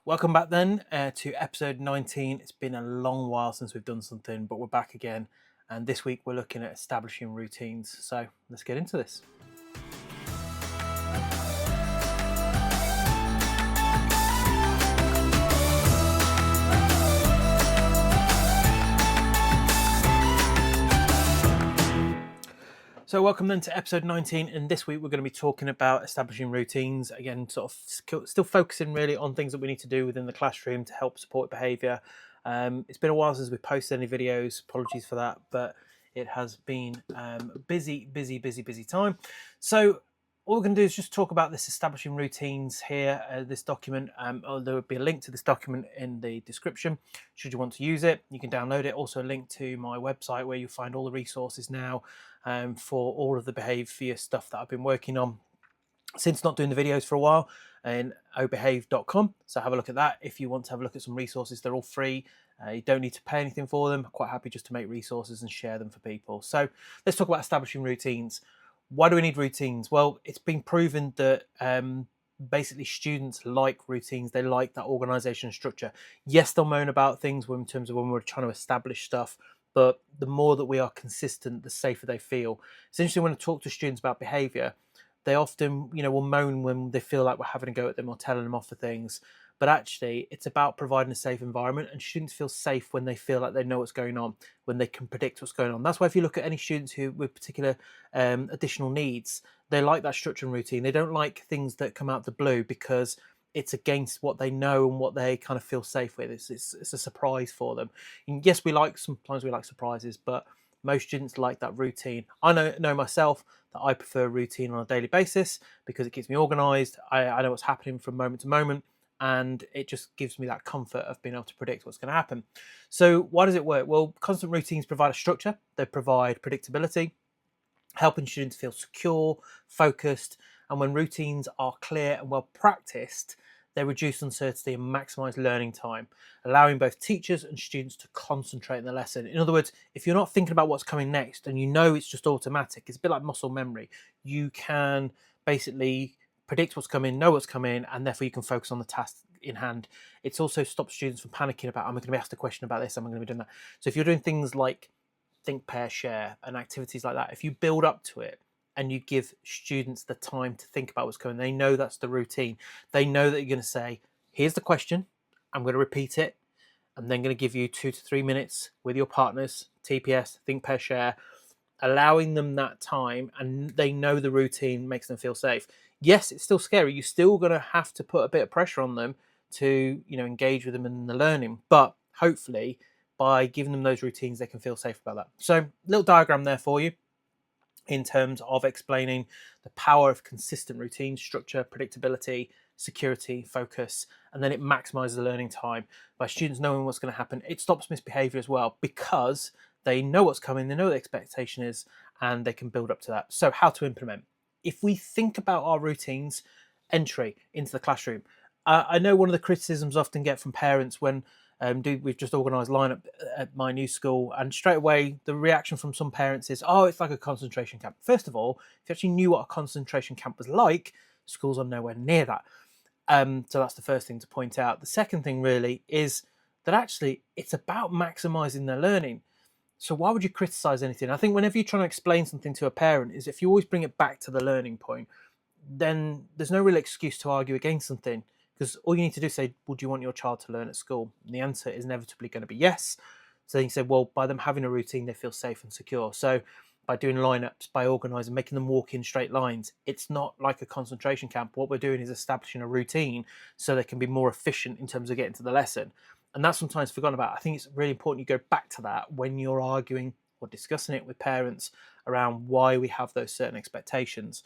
Welcome back then to episode 19. It's been a long while since we've done something, but we're back again. And this week we're looking at establishing routines. So let's get into this. So welcome then to episode 19, and this week we're going to be talking about establishing routines. Again, sort of still focusing really on things that we need to do within the classroom to help support behaviour. It's been a while since we posted any videos, apologies for that, but it has been busy time. So what we're going to do is just talk about this establishing routines here, this document. There will be a link to this document in the description should you want to use it. You can download it. Also a link to my website where you'll find all the resources now for all of the behaviour stuff that I've been working on since not doing the videos for a while, in obehave.com. So have a look at that if you want to have a look at some resources. They're all free. You don't need to pay anything for them. I'm quite happy just to make resources and share them for people. So let's talk about establishing routines. Why do we need routines? Well, it's been proven that basically students like routines. They like that organisation and structure. Yes, they'll moan about things in terms of when we're trying to establish stuff, but the more that we are consistent, the safer they feel. It's interesting when I talk to students about behaviour, they often, will moan when they feel like we're having a go at them or telling them off for things. But actually, it's about providing a safe environment, and students feel safe when they feel like they know what's going on, when they can predict what's going on. That's why if you look at any students who with particular additional needs, they like that structure and routine. They don't like things that come out of the blue because it's against what they know and what they kind of feel safe with. It's a surprise for them. And yes, sometimes we like surprises, but most students like that routine. I know myself that I prefer routine on a daily basis because it keeps me organised. I know what's happening from moment to moment, and it just gives me that comfort of being able to predict what's going to happen. So why does it work? Well, constant routines provide a structure. They provide predictability, helping students feel secure, focused, and when routines are clear and well practiced, they reduce uncertainty and maximise learning time, allowing both teachers and students to concentrate on the lesson. In other words, if you're not thinking about what's coming next and you know it's just automatic, it's a bit like muscle memory. You can basically predict what's coming, know what's coming, and therefore you can focus on the task in hand. It's also stops students from panicking about, am I going to be asked a question about this? Am I going to be doing that? So if you're doing things like think, pair, share and activities like that, if you build up to it and you give students the time to think about what's coming, they know that's the routine. They know that you're going to say, here's the question, I'm going to repeat it, I'm then going to give you 2 to 3 minutes with your partners, TPS, think, pair, share, allowing them that time, and they know the routine makes them feel safe. Yes, it's still scary. You're still going to have to put a bit of pressure on them to, engage with them in the learning, but hopefully by giving them those routines, they can feel safe about that. So, little diagram there for you in terms of explaining the power of consistent routine, structure, predictability, security, focus, and then it maximizes the learning time by students knowing what's going to happen. It stops misbehavior as well because they know what's coming, they know what the expectation is, and they can build up to that. So how to implement? If we think about our routines, entry into the classroom, I know one of the criticisms I often get from parents when we've just organised lineup at my new school, and straight away the reaction from some parents is, oh, it's like a concentration camp. First of all, if you actually knew what a concentration camp was like, schools are nowhere near that. So that's the first thing to point out. The second thing really is that actually it's about maximising their learning. So why would you criticise anything? I think whenever you're trying to explain something to a parent, is if you always bring it back to the learning point, then there's no real excuse to argue against something. Because all you need to do is say, well, do you want your child to learn at school? And the answer is inevitably going to be yes. So then you say, well, by them having a routine, they feel safe and secure. So by doing lineups, by organising, making them walk in straight lines, it's not like a concentration camp. What we're doing is establishing a routine so they can be more efficient in terms of getting to the lesson. And that's sometimes forgotten about. I think it's really important you go back to that when you're arguing or discussing it with parents around why we have those certain expectations.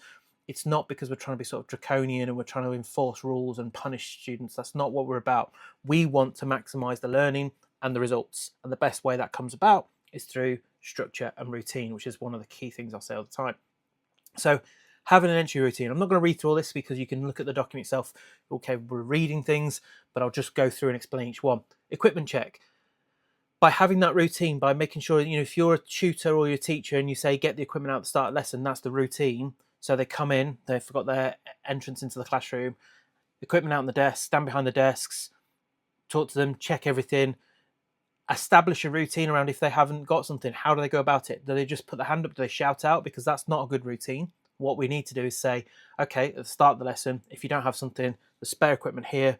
It's not because we're trying to be sort of draconian and we're trying to enforce rules and punish students. That's not what we're about. We want to maximise the learning and the results. And the best way that comes about is through structure and routine, which is one of the key things I say all the time. So having an entry routine. I'm not going to read through all this because you can look at the document itself. You're capable of reading things, but I'll just go through and explain each one. Equipment check. By having that routine, by making sure, if you're a tutor or you're a teacher and you say, get the equipment out at the start of the lesson, that's the routine. So they come in, they've forgot their entrance into the classroom, equipment out on the desk, stand behind the desks, talk to them, check everything, establish a routine around if they haven't got something. How do they go about it? Do they just put their hand up? Do they shout out? Because that's not a good routine. What we need to do is say, okay, at the start of the lesson, if you don't have something, the spare equipment here,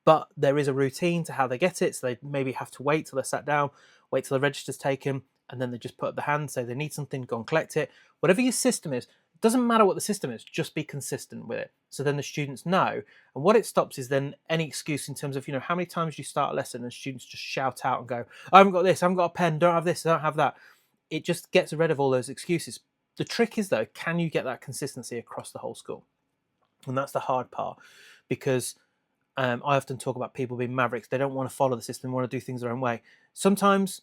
but there is a routine to how they get it. So they maybe have to wait till they're sat down, wait till the register's taken, and then they just put up the hand, say they need something, go and collect it. Whatever your system is, it doesn't matter what the system is, just be consistent with it. So then the students know. And what it stops is then any excuse in terms of, how many times you start a lesson and students just shout out and go, I haven't got this, I haven't got a pen, don't have this, I don't have that. It just gets rid of all those excuses. The trick is though, can you get that consistency across the whole school? And that's the hard part, because I often talk about people being mavericks. They don't want to follow the system, they want to do things their own way. Sometimes,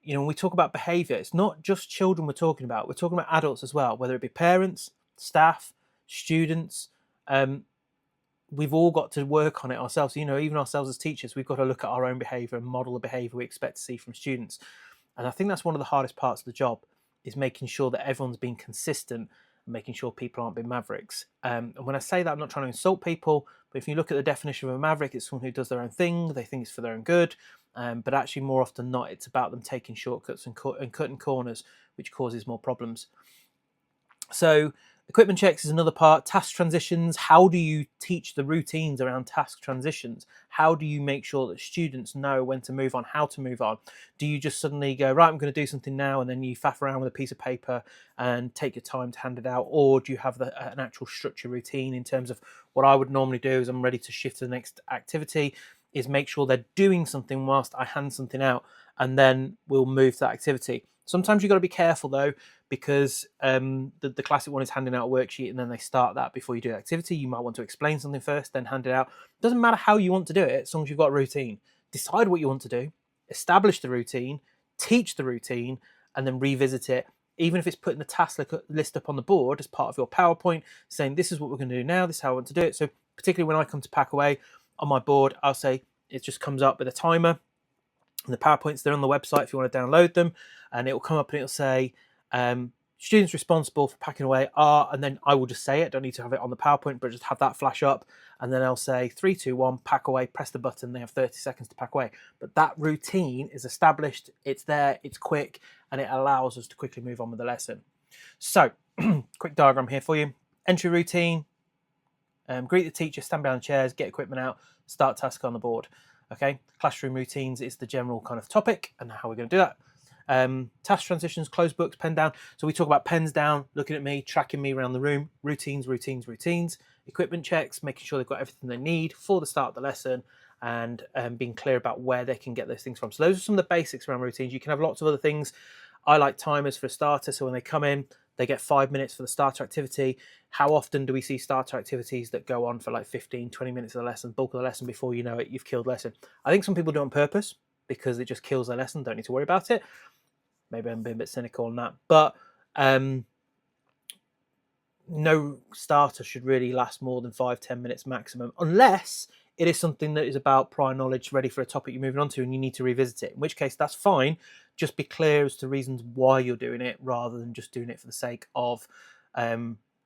when we talk about behaviour, it's not just children we're talking about. We're talking about adults as well, whether it be parents, staff, students. We've all got to work on it ourselves. Even ourselves as teachers, we've got to look at our own behaviour and model the behaviour we expect to see from students. And I think that's one of the hardest parts of the job, is making sure that everyone's being consistent and making sure people aren't being mavericks. And when I say that, I'm not trying to insult people, but if you look at the definition of a maverick, it's someone who does their own thing, they think it's for their own good, but actually more often than not, it's about them taking shortcuts and cutting corners, which causes more problems. So equipment checks is another part. Task transitions. How do you teach the routines around task transitions? How do you make sure that students know when to move on, how to move on? Do you just suddenly go, right, I'm going to do something now, and then you faff around with a piece of paper and take your time to hand it out? Or do you have an actual structure routine in terms of what I would normally do is I'm ready to shift to the next activity, is make sure they're doing something whilst I hand something out, and then we'll move to that activity. Sometimes you've got to be careful though, because the classic one is handing out a worksheet and then they start that before you do the activity. You might want to explain something first, then hand it out. It doesn't matter how you want to do it, as long as you've got a routine. Decide what you want to do, establish the routine, teach the routine, and then revisit it. Even if it's putting the task list up on the board as part of your PowerPoint, saying this is what we're going to do now, this is how I want to do it. So particularly when I come to pack away, on my board, I'll say it just comes up with a timer. And the PowerPoints, they're on the website if you want to download them, and it will come up and it'll say students responsible for packing away are, and then I will just say it. Don't need to have it on the PowerPoint, but just have that flash up, and then I'll say 3, 2, 1, pack away, press the button. They have 30 seconds to pack away. But that routine is established, it's there, it's quick, and it allows us to quickly move on with the lesson. So quick diagram here for you. Entry routine, greet the teacher, stand behind the chairs, get equipment out, start task on the board. Okay, classroom routines is the general kind of topic and how we're going to do that. Task transitions, close books, pen down. So we talk about pens down, looking at me, tracking me around the room, routines, equipment checks, making sure they've got everything they need for the start of the lesson, and being clear about where they can get those things from. So those are some of the basics around routines. You can have lots of other things. I like timers for a starter, so when they come in, they get 5 minutes for the starter activity. How often do we see starter activities that go on for like 15, 20 minutes of the lesson, bulk of the lesson, before you know it, you've killed lesson? I think some people do it on purpose because it just kills their lesson, don't need to worry about it. Maybe I'm being a bit cynical on that, but no starter should really last more than 5-10 minutes maximum, unless it is something that is about prior knowledge, ready for a topic you're moving on to, and you need to revisit it, in which case that's fine. Just be clear as to reasons why you're doing it, rather than just doing it for the sake of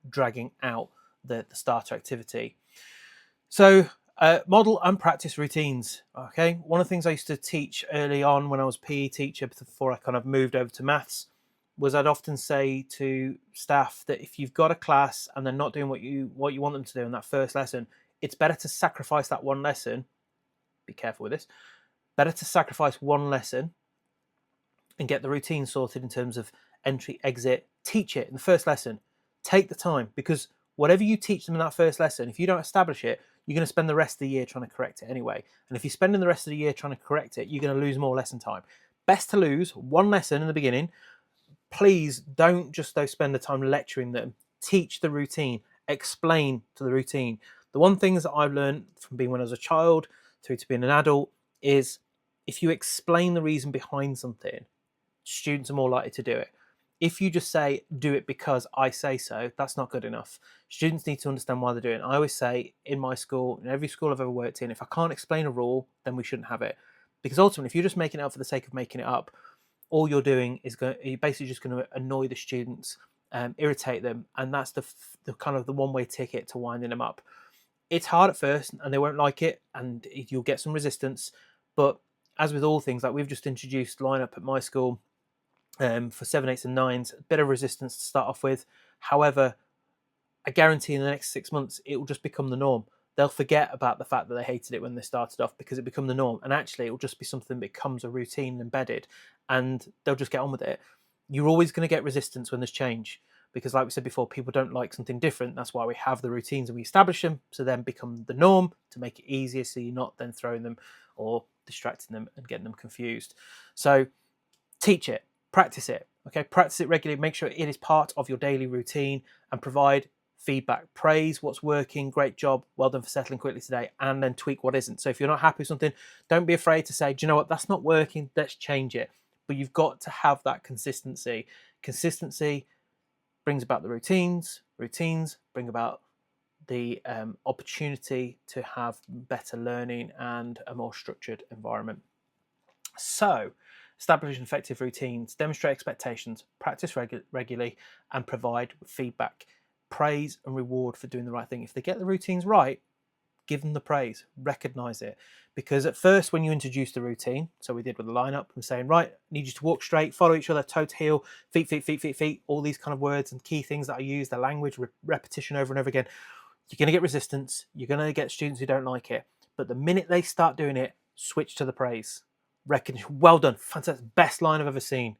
dragging out the starter activity. So model and practice routines. Okay, one of the things I used to teach early on when I was a PE teacher, before I kind of moved over to maths, was I'd often say to staff that if you've got a class and they're not doing what you want them to do in that first lesson, it's better to sacrifice that one lesson. Be careful with this. Better to sacrifice one lesson and get the routine sorted in terms of entry, exit. Teach it in the first lesson. Take the time, because whatever you teach them in that first lesson, if you don't establish it, you're going to spend the rest of the year trying to correct it anyway. And if you're spending the rest of the year trying to correct it, you're going to lose more lesson time. Best to lose one lesson in the beginning. Please don't just spend the time lecturing them. Teach the routine. Explain to the routine. The one things that I've learned from being when I was a child through to being an adult is if you explain the reason behind something, students are more likely to do it. If you just say, do it because I say so, that's not good enough. Students need to understand why they're doing it. I always say in my school, in every school I've ever worked in, if I can't explain a rule, then we shouldn't have it. Because ultimately, if you're just making it up for the sake of making it up, all you're doing is you're basically just going to annoy the students, irritate them, and that's the kind of the one-way ticket to winding them up. It's hard at first, and they won't like it, and you'll get some resistance. But as with all things, like we've just introduced lineup at my school for 7, 8s and 9s, a bit of resistance to start off with. However, I guarantee in the next 6 months, it will just become the norm. They'll forget about the fact that they hated it when they started off because it become the norm. And actually, it will just be something that becomes a routine embedded, and they'll just get on with it. You're always going to get resistance when there's change because, like we said before, people don't like something different. That's why we have the routines and we establish them to then become the norm to make it easier so you're not then throwing them or distracting them and getting them confused. So teach it, practice it, okay? Practice it regularly, make sure it is part of your daily routine and provide feedback. Praise what's working, great job, well done for settling quickly today, and then tweak what isn't. So if you're not happy with something, don't be afraid to say, do you know what, that's not working, let's change it. But you've got to have that consistency. Consistency brings about the routines. Routines bring about the opportunity to have better learning and a more structured environment. So, establish effective routines, demonstrate expectations, practice regularly, and provide feedback. Praise and reward for doing the right thing. If they get the routines right, give them the praise, recognize it. Because at first, when you introduce the routine, so we did with the lineup, we're saying, right, I need you to walk straight, follow each other, toe to heel, feet, feet, feet, feet, feet, all these kind of words and key things that I use, the language, repetition over and over again. You're going to get resistance. You're going to get students who don't like it. But the minute they start doing it, switch to the praise. Recognition, well done, fantastic, best line I've ever seen.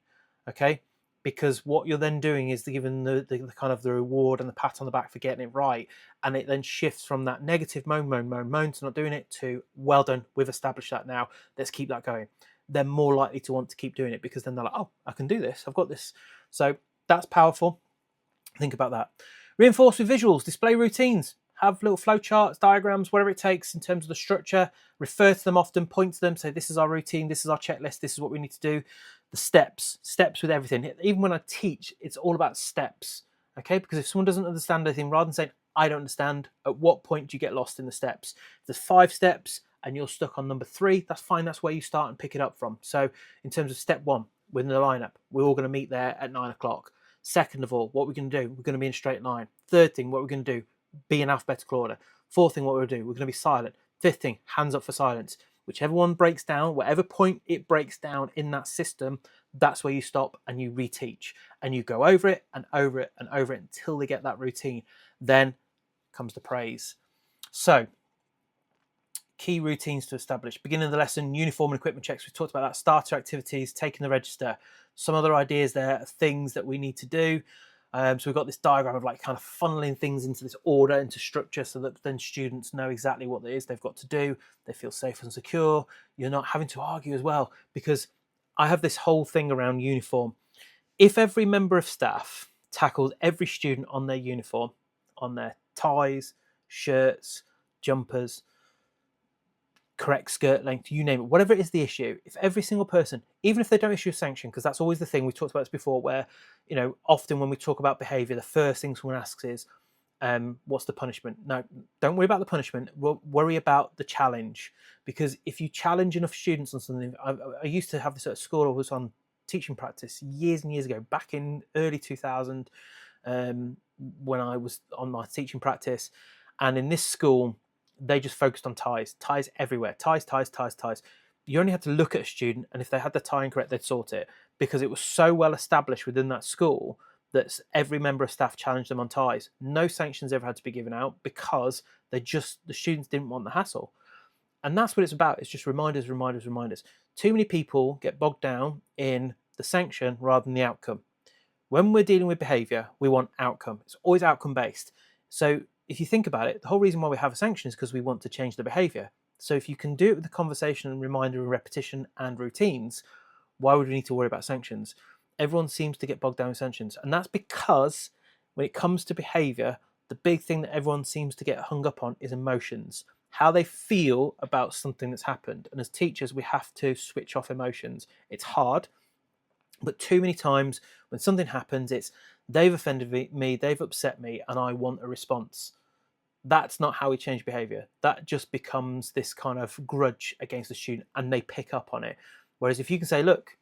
Okay, because what you're then doing is giving the kind of the reward and the pat on the back for getting it right, and it then shifts from that negative moan to not doing it to well done, we've established that now, let's keep that going. They're more likely to want to keep doing it because then they're like, oh, I can do this, I've got this. So that's powerful. Think about that. Reinforce with visuals, display routines, have little flow charts, diagrams, whatever it takes in terms of the structure, refer to them often, point to them, say this is our routine, this is our checklist, this is what we need to do. The steps with everything. Even when I teach, it's all about steps, okay? Because if someone doesn't understand anything, rather than saying, I don't understand, at what point do you get lost in the steps? If there's 5 steps and you're stuck on number 3, that's fine, that's where you start and pick it up from. So in terms of step 1, within the lineup, we're all going to meet there at 9 o'clock. Second of all, what we're going to do, we're going to be in a straight line. Third thing, what we're going to do, be in alphabetical order. Fourth thing, what we'll do, we're going to be silent. Fifth thing, hands up for silence. Whichever one breaks down, whatever point it breaks down in that system, that's where you stop and you reteach. And you go over it and over it and over it until they get that routine. Then comes the praise. So, key routines to establish. Beginning of the lesson, uniform and equipment checks. We've talked about that. Starter activities, taking the register. Some other ideas there are things that we need to do. So we've got this diagram of like kind of funneling things into this order, into structure, so that then students know exactly what it is they've got to do. They feel safe and secure. You're not having to argue as well, because I have this whole thing around uniform. If every member of staff tackles every student on their uniform, on their ties, shirts, jumpers, correct skirt length, you name it, whatever it is the issue, if every single person, even if they don't issue a sanction, because that's always the thing, we've talked about this before, where, you know, often when we talk about behaviour, the first thing someone asks is, what's the punishment? No, don't worry about the punishment, worry about the challenge. Because if you challenge enough students on something, I used to have this at school, I was on teaching practice years and years ago, back in early 2000, when I was on my teaching practice, and in this school, they just focused on ties everywhere, ties. You only had to look at a student, and if they had the tie incorrect, they'd sort it, because it was so well established within that school that every member of staff challenged them on ties. No sanctions ever had to be given out because the students didn't want the hassle. And that's what it's about. It's just reminders. Too many people get bogged down in the sanction rather than the outcome. When we're dealing with behaviour, we want outcome. It's always outcome based. So if you think about it, the whole reason why we have a sanction is because we want to change the behaviour. So if you can do it with the conversation and reminder and repetition and routines, why would we need to worry about sanctions? Everyone seems to get bogged down with sanctions. And that's because when it comes to behaviour, the big thing that everyone seems to get hung up on is emotions, how they feel about something that's happened. And as teachers, we have to switch off emotions. It's hard, but too many times when something happens, it's they've offended me, they've upset me, and I want a response. That's not how we change behaviour. That just becomes this kind of grudge against the student, and they pick up on it. Whereas if you can say, look,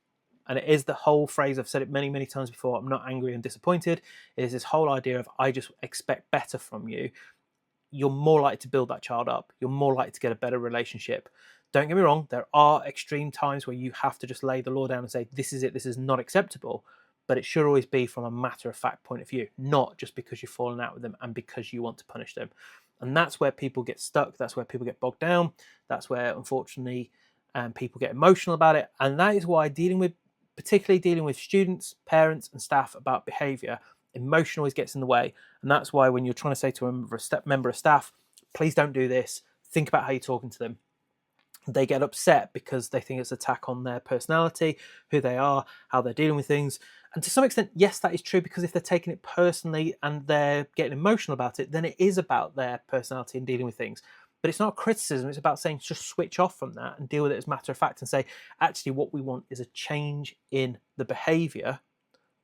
and it is the whole phrase, I've said it many, many times before, I'm not angry and disappointed. It is this whole idea of I just expect better from you. You're more likely to build that child up. You're more likely to get a better relationship. Don't get me wrong, there are extreme times where you have to just lay the law down and say, this is it, this is not acceptable. But it should always be from a matter of fact point of view, not just because you've fallen out with them and because you want to punish them. And that's where people get stuck. That's where people get bogged down. That's where, unfortunately, people get emotional about it. And that is why particularly dealing with students, parents, and staff about behaviour, emotion always gets in the way. And that's why when you're trying to say to a member of staff, please don't do this, think about how you're talking to them, they get upset because they think it's an attack on their personality, who they are, how they're dealing with things. And to some extent, yes, that is true, because if they're taking it personally and they're getting emotional about it, then it is about their personality and dealing with things. But it's not criticism, it's about saying just switch off from that and deal with it as a matter of fact and say, actually, what we want is a change in the behaviour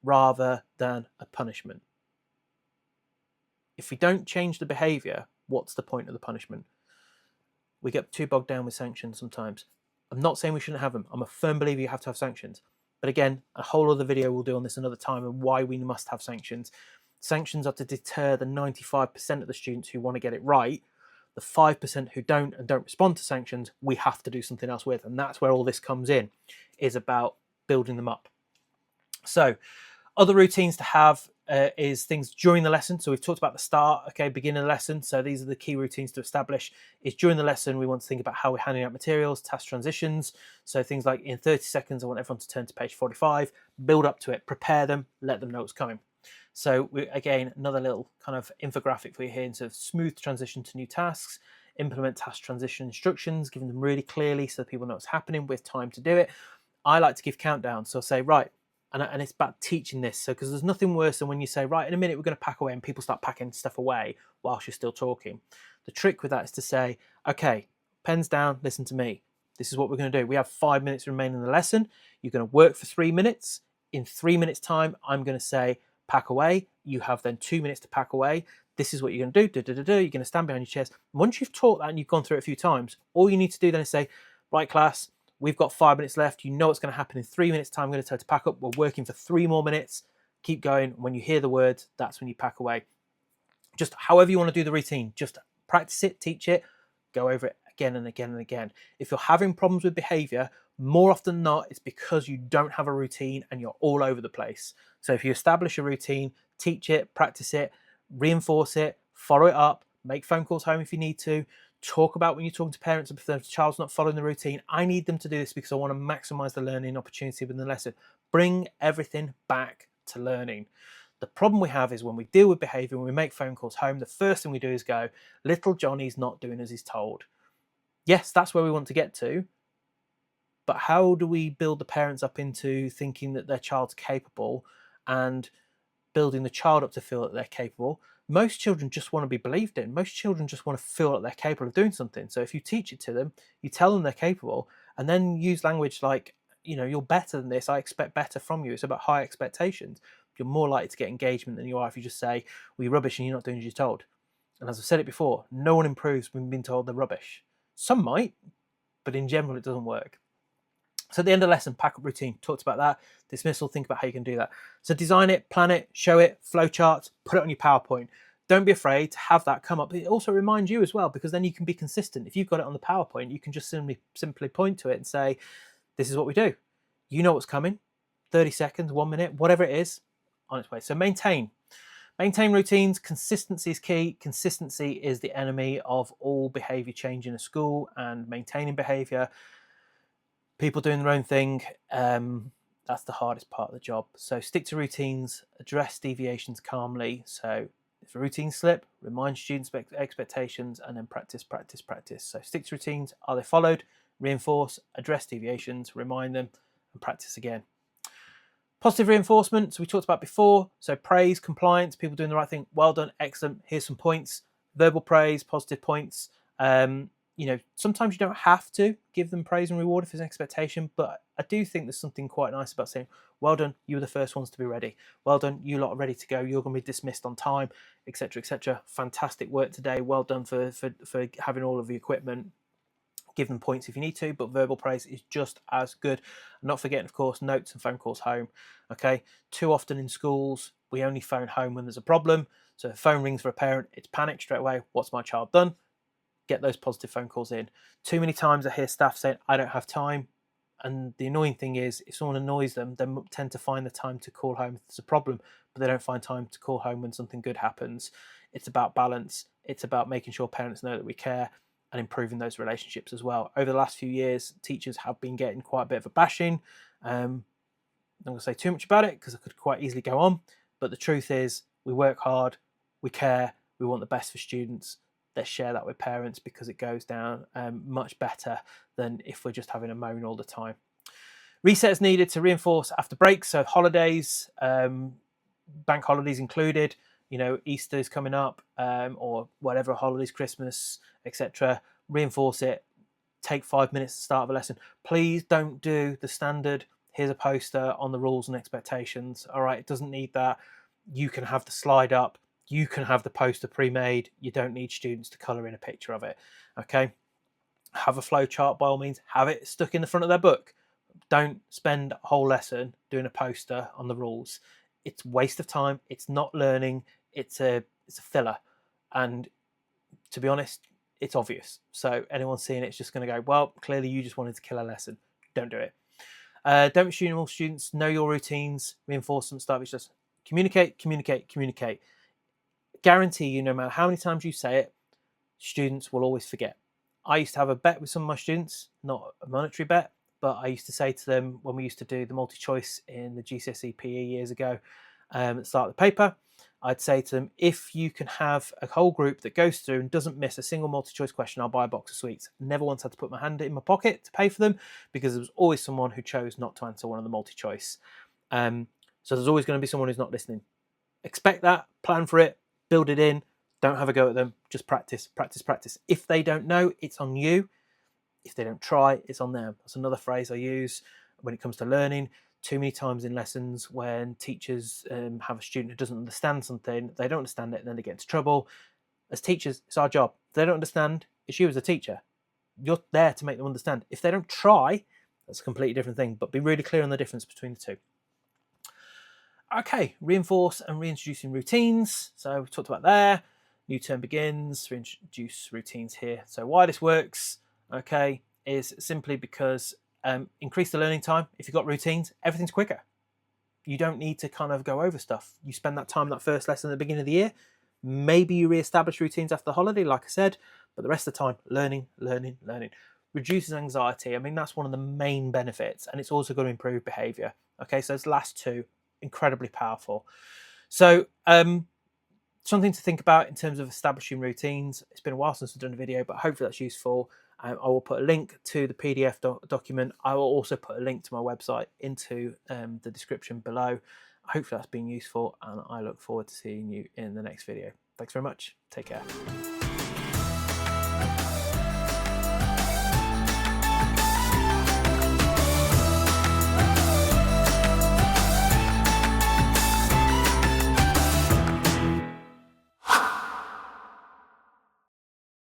rather than a punishment. If we don't change the behaviour, what's the point of the punishment? We get too bogged down with sanctions sometimes. I'm not saying we shouldn't have them. I'm a firm believer you have to have sanctions. But again, a whole other video we'll do on this another time and why we must have sanctions. Sanctions are to deter the 95% of the students who want to get it right. The 5% who don't and don't respond to sanctions, we have to do something else with. And that's where all this comes in, is about building them up. So other routines to have is things during the lesson. So we've talked about the start, okay, beginning of the lesson. So these are the key routines to establish. Is during the lesson, we want to think about how we're handing out materials, task transitions. So things like in 30 seconds, I want everyone to turn to page 45, build up to it, prepare them, let them know what's coming. So again, another little kind of infographic for you here into smooth transition to new tasks, implement task transition instructions, giving them really clearly so that people know what's happening with time to do it. I like to give countdowns. So I'll say, right, and it's about teaching this. So, because there's nothing worse than when you say, right, in a minute we're going to pack away, and people start packing stuff away whilst you're still talking. The trick with that is to say, okay, pens down, listen to me. This is what we're going to do. We have 5 minutes remaining in the lesson. You're going to work for 3 minutes. In 3 minutes time, I'm going to say, pack away. You have then 2 minutes to pack away. This is what you're going to do. You're going to stand behind your chairs. Once you've taught that and you've gone through it a few times, all you need to do then is say, right, class, we've got 5 minutes left. You know what's going to happen in 3 minutes time. I'm going to tell you to pack up. We're working for 3 more minutes. Keep going. When you hear the words, that's when you pack away. Just however you want to do the routine, just practice it, teach it, go over it again and again and again. If you're having problems with behavior, more often than not, it's because you don't have a routine and you're all over the place. So if you establish a routine, teach it, practice it, reinforce it, follow it up, make phone calls home if you need to, talk about when you're talking to parents if the child's not following the routine. I need them to do this because I want to maximize the learning opportunity within the lesson. Bring everything back to learning. The problem we have is when we deal with behavior, when we make phone calls home, the first thing we do is go, little Johnny's not doing as he's told. Yes, that's where we want to get to. But how do we build the parents up into thinking that their child's capable and building the child up to feel that they're capable? Most children just want to be believed in. Most children just want to feel that they're capable of doing something. So if you teach it to them, you tell them they're capable, and then use language like, you know, you're better than this, I expect better from you. It's about high expectations. You're more likely to get engagement than you are if you just say, well, you're rubbish and you're not doing as you're told. And as I've said it before, no one improves when being told they're rubbish. Some might, but in general, it doesn't work. So at the end of the lesson, pack up routine, talked about that. Dismissal, think about how you can do that. So design it, plan it, show it, flowcharts, put it on your PowerPoint. Don't be afraid to have that come up. It also reminds you as well, because then you can be consistent. If you've got it on the PowerPoint, you can just simply point to it and say, this is what we do. You know what's coming. 30 seconds, 1 minute, whatever it is, on its way. So maintain routines. Consistency is key. Consistency is the enemy of all behavior change in a school and maintaining behavior. People doing their own thing, that's the hardest part of the job. So stick to routines, address deviations calmly. So if a routine slip, remind students expectations, and then practice. So stick to routines. Are they followed? Reinforce, address deviations, remind them, and practice again. Positive reinforcement, so we talked about before. So praise, compliance, people doing the right thing. Well done, excellent. Here's some points. Verbal praise, positive points. You know, sometimes you don't have to give them praise and reward if there's an expectation, but I do think there's something quite nice about saying, well done, you were the first ones to be ready. Well done, you lot are ready to go. You're going to be dismissed on time, etc., etc. Fantastic work today. Well done for having all of the equipment. Give them points if you need to, but verbal praise is just as good. Not forgetting, of course, notes and phone calls home. Okay, too often in schools, we only phone home when there's a problem. So if the phone rings for a parent, it's panic straight away. What's my child done? get those positive phone calls in. Too many times I hear staff saying, I don't have time. And the annoying thing is, if someone annoys them, they tend to find the time to call home if there's a problem, but they don't find time to call home when something good happens. It's about balance. It's about making sure parents know that we care and improving those relationships as well. Over the last few years, teachers have been getting quite a bit of a bashing. I'm not going to say too much about it because I could quite easily go on, but the truth is we work hard, we care, we want the best for students. Let's share that with parents because it goes down much better than if we're just having a moan all the time. Resets needed to reinforce after breaks, so holidays, bank holidays included, Easter's coming up, or whatever holidays, Christmas, etc. Reinforce it. Take 5 minutes to start of a lesson. Please don't do the standard, here's a poster on the rules and expectations. All right, it doesn't need that. You can have the slide up. You can have the poster pre-made. You don't need students to colour in a picture of it. Okay. Have a flow chart by all means. Have it stuck in the front of their book. Don't spend a whole lesson doing a poster on the rules. It's a waste of time. It's not learning. It's a filler. And to be honest, it's obvious. So anyone seeing it's just going to go, well, clearly you just wanted to kill a lesson. Don't do it. Don't assume all students know your routines. Reinforce them. Start with just communicate, communicate, communicate. Guarantee you, no matter how many times you say it, students will always forget. I used to have a bet with some of my students, not a monetary bet, but I used to say to them when we used to do the multi-choice in the GCSE PE years ago, at the start of the paper, I'd say to them, if you can have a whole group that goes through and doesn't miss a single multi-choice question, I'll buy a box of sweets. Never once had to put my hand in my pocket to pay for them because there was always someone who chose not to answer one of the multi-choice. So there's always going to be someone who's not listening. Expect that, plan for it, build it in. Don't have a go at them. Just practice, practice, practice. If they don't know, it's on you. If they don't try, it's on them. That's another phrase I use when it comes to learning. Too many times in lessons when teachers have a student who doesn't understand something, they don't understand it, and then they get into trouble. As teachers, it's our job. If they don't understand, it's you as a teacher. You're there to make them understand. If they don't try, that's a completely different thing. But be really clear on the difference between the two. Okay, reinforce and reintroducing routines. So we talked about there. New term begins, reintroduce routines here. So why this works, okay, is simply because increase the learning time. If you've got routines, everything's quicker. You don't need to kind of go over stuff. You spend that time, that first lesson at the beginning of the year. Maybe you re-establish routines after the holiday, like I said, but the rest of the time, learning, learning, learning. Reduces anxiety. I mean, that's one of the main benefits, and it's also going to improve behaviour. Okay, so those last two, incredibly powerful. So something to think about in terms of establishing routines. It's been a while since I've done a video, but hopefully that's useful. I will put a link to the PDF document. I will also put a link to my website into the description below. Hopefully that's been useful, and I look forward to seeing you in the next video. Thanks very much. Take care.